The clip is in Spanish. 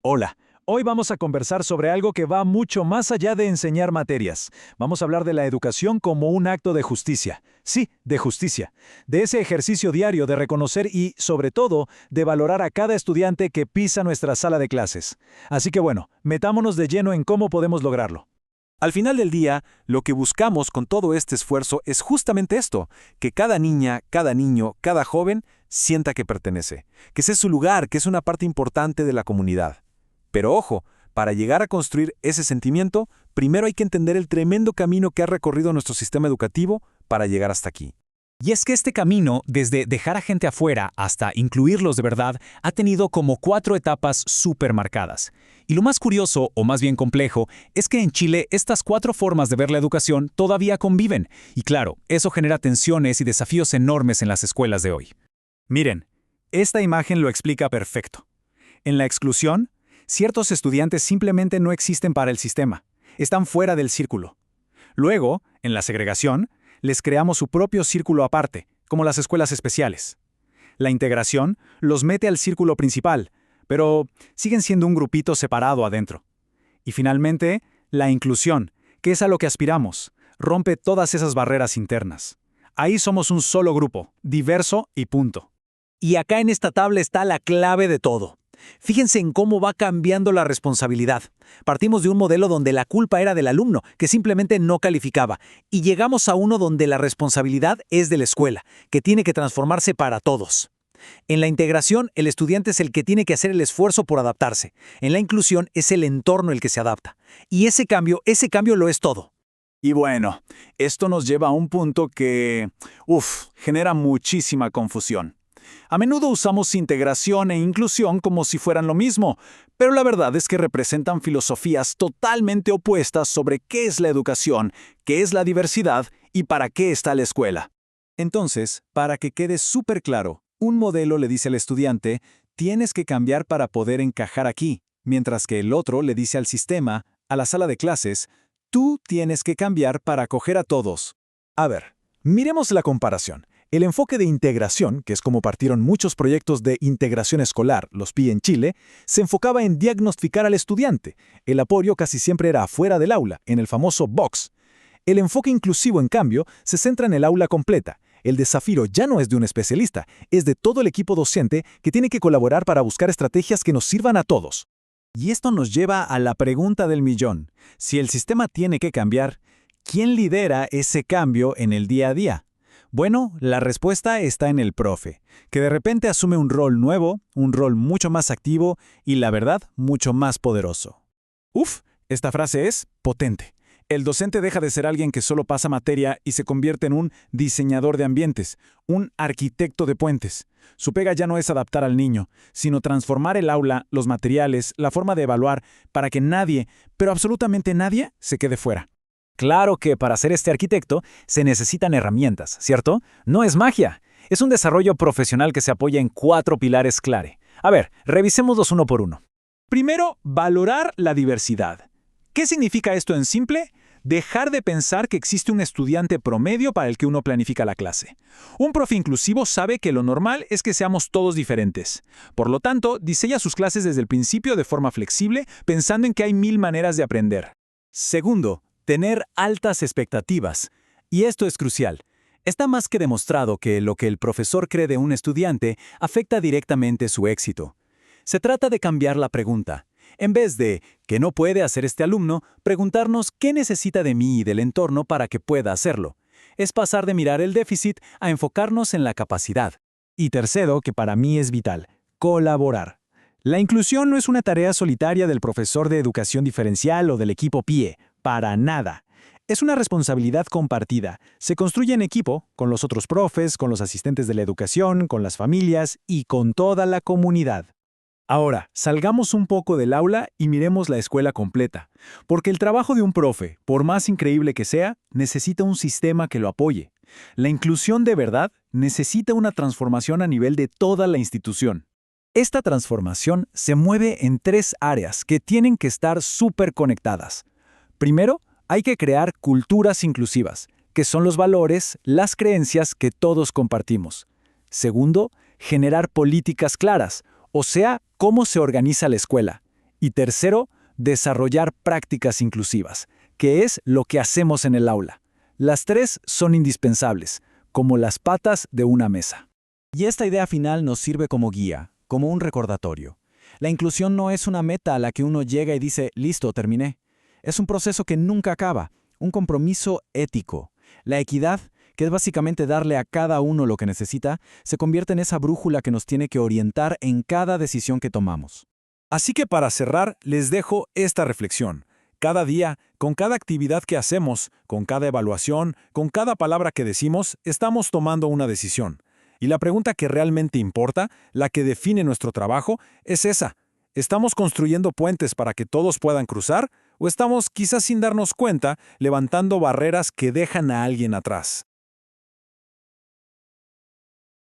Hola, hoy vamos a conversar sobre algo que va mucho más allá de enseñar materias. Vamos a hablar de la educación como un acto de justicia. Sí, de justicia. De ese ejercicio diario de reconocer y, sobre todo, de valorar a cada estudiante que pisa nuestra sala de clases. Así que bueno, metámonos de lleno en cómo podemos lograrlo. Al final del día, lo que buscamos con todo este esfuerzo es justamente esto, que cada niña, cada niño, cada joven sienta que pertenece, que ese es su lugar, que es una parte importante de la comunidad. Pero ojo, para llegar a construir ese sentimiento, primero hay que entender el tremendo camino que ha recorrido nuestro sistema educativo para llegar hasta aquí. Y es que este camino, desde dejar a gente afuera hasta incluirlos de verdad, ha tenido como 4 etapas súper marcadas. Y lo más curioso, o más bien complejo, es que en Chile estas 4 formas de ver la educación todavía conviven. Y claro, eso genera tensiones y desafíos enormes en las escuelas de hoy. Miren, esta imagen lo explica perfecto. En la exclusión, ciertos estudiantes simplemente no existen para el sistema. Están fuera del círculo. Luego, en la segregación, les creamos su propio círculo aparte, como las escuelas especiales. La integración los mete al círculo principal, pero siguen siendo un grupito separado adentro. Y finalmente, la inclusión, que es a lo que aspiramos, rompe todas esas barreras internas. Ahí somos un solo grupo, diverso y punto. Y acá en esta tabla está la clave de todo. Fíjense en cómo va cambiando la responsabilidad. Partimos de un modelo donde la culpa era del alumno, que simplemente no calificaba, y llegamos a uno donde la responsabilidad es de la escuela, que tiene que transformarse para todos. En la integración, el estudiante es el que tiene que hacer el esfuerzo por adaptarse. En la inclusión, es el entorno el que se adapta. Y ese cambio lo es todo. Y bueno, esto nos lleva a un punto que, genera muchísima confusión. A menudo usamos integración e inclusión como si fueran lo mismo, pero la verdad es que representan filosofías totalmente opuestas sobre qué es la educación, qué es la diversidad y para qué está la escuela. Entonces, para que quede súper claro, un modelo le dice al estudiante, tienes que cambiar para poder encajar aquí, mientras que el otro le dice al sistema, a la sala de clases, tú tienes que cambiar para acoger a todos. A ver, miremos la comparación. El enfoque de integración, que es como partieron muchos proyectos de integración escolar, los PI en Chile, se enfocaba en diagnosticar al estudiante. El apoyo casi siempre era afuera del aula, en el famoso box. El enfoque inclusivo, en cambio, se centra en el aula completa. El desafío ya no es de un especialista, es de todo el equipo docente que tiene que colaborar para buscar estrategias que nos sirvan a todos. Y esto nos lleva a la pregunta del millón. Si el sistema tiene que cambiar, ¿quién lidera ese cambio en el día a día? Bueno, la respuesta está en el profe, que de repente asume un rol nuevo, un rol mucho más activo y, la verdad, mucho más poderoso. Esta frase es potente. El docente deja de ser alguien que solo pasa materia y se convierte en un diseñador de ambientes, un arquitecto de puentes. Su pega ya no es adaptar al niño, sino transformar el aula, los materiales, la forma de evaluar, para que nadie, pero absolutamente nadie, se quede fuera. Claro que para ser este arquitecto se necesitan herramientas, ¿cierto? No es magia. Es un desarrollo profesional que se apoya en 4 pilares clave. A ver, revisémoslos uno por uno. Primero, valorar la diversidad. ¿Qué significa esto en simple? Dejar de pensar que existe un estudiante promedio para el que uno planifica la clase. Un profe inclusivo sabe que lo normal es que seamos todos diferentes. Por lo tanto, diseña sus clases desde el principio de forma flexible, pensando en que hay 1000 maneras de aprender. Segundo, tener altas expectativas. Y esto es crucial. Está más que demostrado que lo que el profesor cree de un estudiante afecta directamente su éxito. Se trata de cambiar la pregunta. En vez de ¿qué no puede hacer este alumno?, preguntarnos ¿qué necesita de mí y del entorno para que pueda hacerlo? Es pasar de mirar el déficit a enfocarnos en la capacidad. Y tercero, que para mí es vital, colaborar. La inclusión no es una tarea solitaria del profesor de educación diferencial o del equipo PIE. Para nada. Es una responsabilidad compartida. Se construye en equipo, con los otros profes, con los asistentes de la educación, con las familias y con toda la comunidad. Ahora, salgamos un poco del aula y miremos la escuela completa. Porque el trabajo de un profe, por más increíble que sea, necesita un sistema que lo apoye. La inclusión de verdad necesita una transformación a nivel de toda la institución. Esta transformación se mueve en 3 áreas que tienen que estar súper conectadas. Primero, hay que crear culturas inclusivas, que son los valores, las creencias que todos compartimos. Segundo, generar políticas claras, o sea, cómo se organiza la escuela. Y tercero, desarrollar prácticas inclusivas, que es lo que hacemos en el aula. Las tres son indispensables, como las patas de una mesa. Y esta idea final nos sirve como guía, como un recordatorio. La inclusión no es una meta a la que uno llega y dice, listo, terminé. Es un proceso que nunca acaba, un compromiso ético. La equidad, que es básicamente darle a cada uno lo que necesita, se convierte en esa brújula que nos tiene que orientar en cada decisión que tomamos. Así que para cerrar, les dejo esta reflexión. Cada día, con cada actividad que hacemos, con cada evaluación, con cada palabra que decimos, estamos tomando una decisión. Y la pregunta que realmente importa, la que define nuestro trabajo, es esa. ¿Estamos construyendo puentes para que todos puedan cruzar? ¿O estamos, quizás sin darnos cuenta, levantando barreras que dejan a alguien atrás?